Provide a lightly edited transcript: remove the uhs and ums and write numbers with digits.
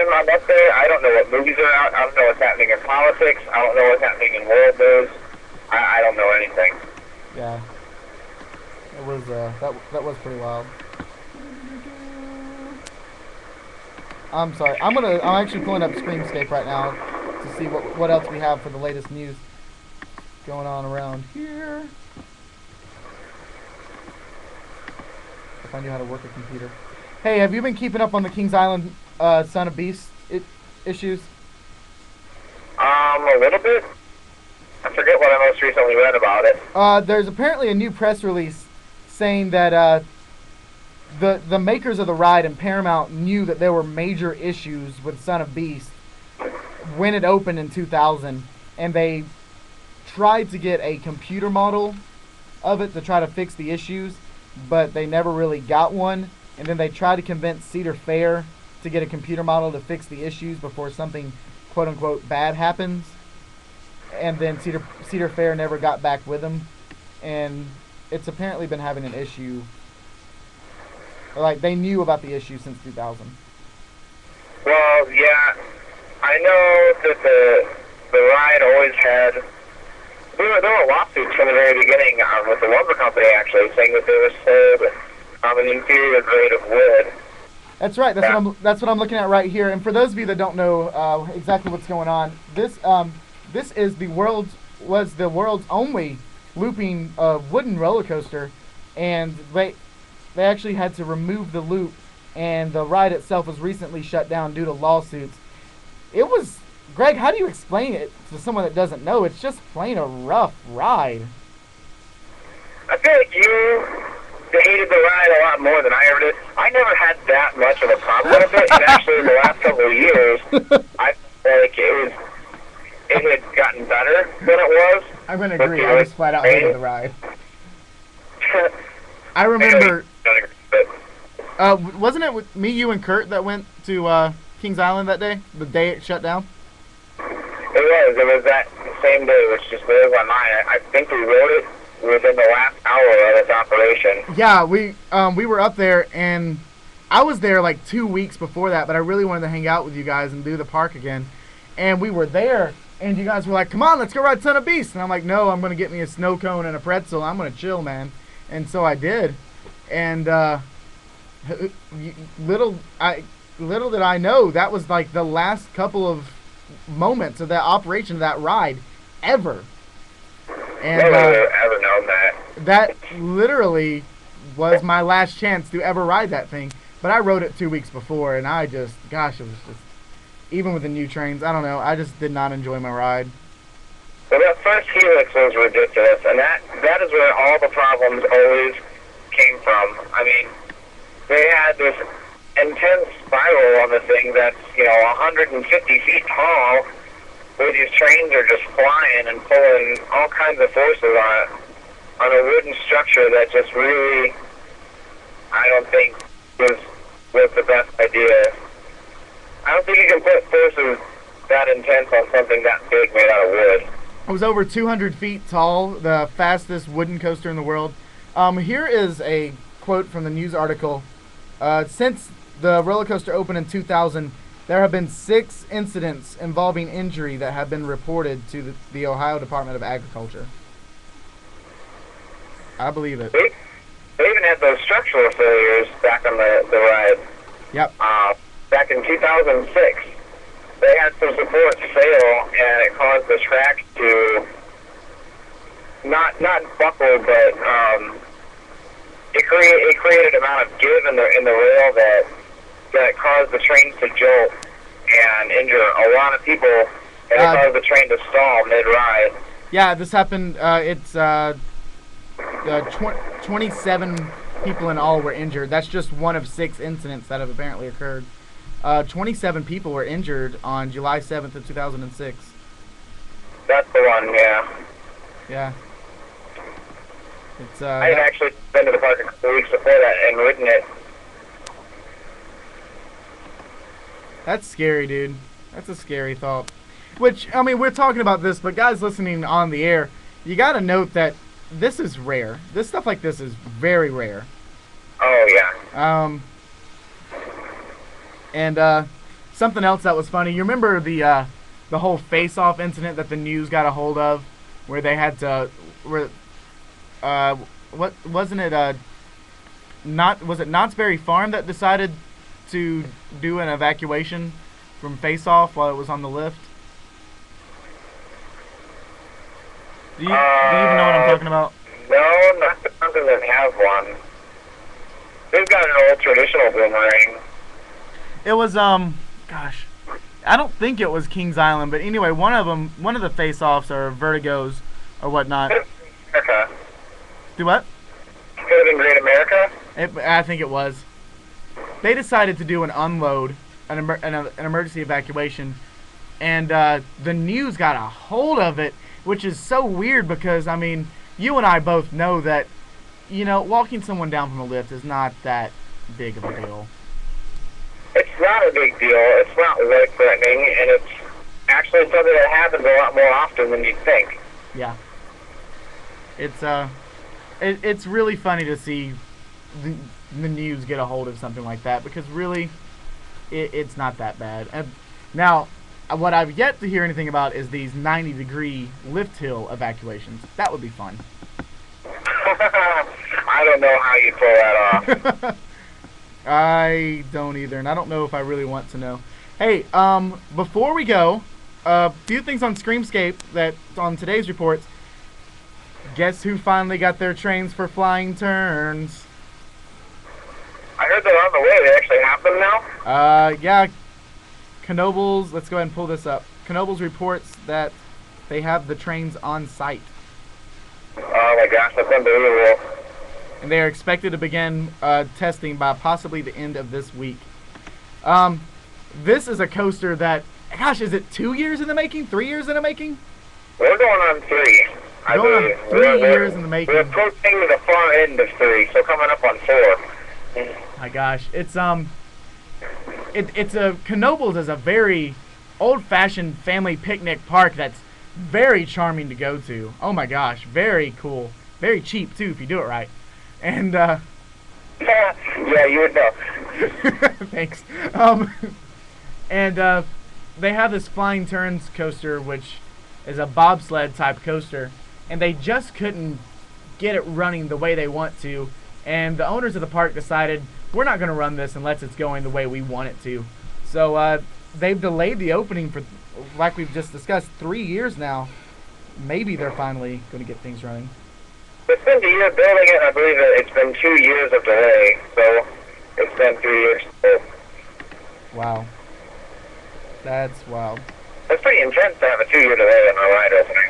time I'm up there, I don't know what movies are out. I don't know what's happening in politics. I don't know what's happening in world news. I don't know anything. Yeah. It was that was pretty wild. I'm sorry. I'm actually pulling up Screamscape right now to see what else we have for the latest news going on around here. If I knew how to work a computer. Hey, have you been keeping up on the Kings Island Son of Beast issues? A little bit. I forget what I most recently read about it. There's apparently a new press release saying that the makers of the ride and Paramount knew that there were major issues with Son of Beast when it opened in 2000, and they tried to get a computer model of it to try to fix the issues, but they never really got one. And then they tried to convince Cedar Fair to get a computer model to fix the issues before something quote-unquote bad happens. And then Cedar Fair never got back with them. And it's apparently been having an issue. Like, they knew about the issue since 2000. Well, yeah. I know that the ride always had... There were lawsuits from the very beginning with the lumber company, actually, saying that they were sold an inferior grade of wood. That's right. That's what I'm looking at right here. And for those of you that don't know exactly what's going on, this is the world's only looping wooden roller coaster, and they actually had to remove the loop, and the ride itself was recently shut down due to lawsuits. It was, Greg, how do you explain it to someone that doesn't know? It's just plain a rough ride. I feel like you hated the ride a lot more than I ever did. I never had that much of a problem with it, and actually in the last couple of years, I feel like it had gotten better than it was. I'm going to agree. I just flat out hated the ride. I remember, wasn't it with me, you, and Kurt that went to Kings Island that day? The day it shut down? It was that same day, which just blows my mind. I think we rode it within the last hour of its operation. Yeah, we were up there, and I was there like 2 weeks before that, but I really wanted to hang out with you guys and do the park again. And we were there, and you guys were like, come on, let's go ride Son of Beast. And I'm like, no, I'm going to get me a snow cone and a pretzel. I'm going to chill, man. And so I did. And little did I know, that was like the last couple of moments of that operation of that ride ever. And ever known that. That literally was my last chance to ever ride that thing. But I rode it 2 weeks before, and I just, gosh, it was just, even with the new trains, I don't know, I just did not enjoy my ride. Well, that first helix was ridiculous, and that is where all the problems always came from. I mean, they had this intense spiral on the thing that's, 150 feet tall, where these trains are just flying and pulling all kinds of forces on a wooden structure that just really, I don't think, was the best idea. I don't think you can put forces that intense on something that big made out of wood. It was over 200 feet tall, the fastest wooden coaster in the world. Here is a quote from the news article. Since the roller coaster opened in 2000, there have been 6 incidents involving injury that have been reported to the Ohio Department of Agriculture. I believe it. They even had those structural failures back on the ride. Yep. Back in 2006, they had some supports fail, and it caused the track to not buckle, but it created an amount of give in the rail that caused the trains to jolt and injure a lot of people, and it caused the train to stall mid-ride. Yeah, this happened. It's 27 people in all were injured. That's just one of 6 incidents that have apparently occurred. 27 people were injured on July 7th of 2006. That's the one, yeah. Yeah. It's I had actually been to the park a couple weeks before that and ridden it. That's scary, dude. That's a scary thought. Which, I mean, we're talking about this, but guys listening on the air, you got to note that this is rare. This stuff like this is very rare. Oh, yeah. And something else that was funny. You remember the whole face-off incident that the news got a hold of, where they had to, what wasn't it? Was it Knott's Berry Farm that decided to do an evacuation from face-off while it was on the lift? Do you even know what I'm talking about? No, not the something that has one. They've got an old traditional boomerang. It was gosh, I don't think it was Kings Island, but anyway, one of the face-offs or Vertigos or whatnot. America. Do what? Could have been Great America. I think it was. They decided to do an unload, an emergency evacuation, and the news got a hold of it, which is so weird because, I mean, you and I both know that, you know, walking someone down from a lift is not that big of a deal. It's not a big deal. It's not life-threatening, and it's actually something that happens a lot more often than you'd think. Yeah. It's really funny to see the news get a hold of something like that because really, it's not that bad. And now, what I've yet to hear anything about is these 90-degree lift hill evacuations. That would be fun. I don't know how you pull that off. I don't either, and I don't know if I really want to know. Hey, before we go, a few things on Screamscape that's on today's reports. Guess who finally got their trains for flying turns? I heard they're on the way. They actually have them now? Yeah. Knoebels, let's go ahead and pull this up. Knoebels reports that they have the trains on site. Oh my gosh, that's unbelievable. And they are expected to begin testing by possibly the end of this week. This is a coaster that, gosh, is it 2 years in the making? 3 years in the making? We're going on 3. I believe. 3 years in the making. We're approaching the far end of 3, so coming up on 4. My gosh, it's a Knoebels is a very old-fashioned family picnic park that's very charming to go to. Oh my gosh, very cool, very cheap too if you do it right. And yeah, you would know. thanks. And they have this Flying Turns coaster, which is a bobsled type coaster, and they just couldn't get it running the way they want to. And the owners of the park decided, we're not going to run this unless it's going the way we want it to. So they've delayed the opening for, like we've just discussed, 3 years now. Maybe they're finally going to get things running. It's been a year building it, and I believe that it's been 2 years of delay, so it's been 3 years. Wow. That's wild. It's pretty intense to have a 2-year delay on a ride opening.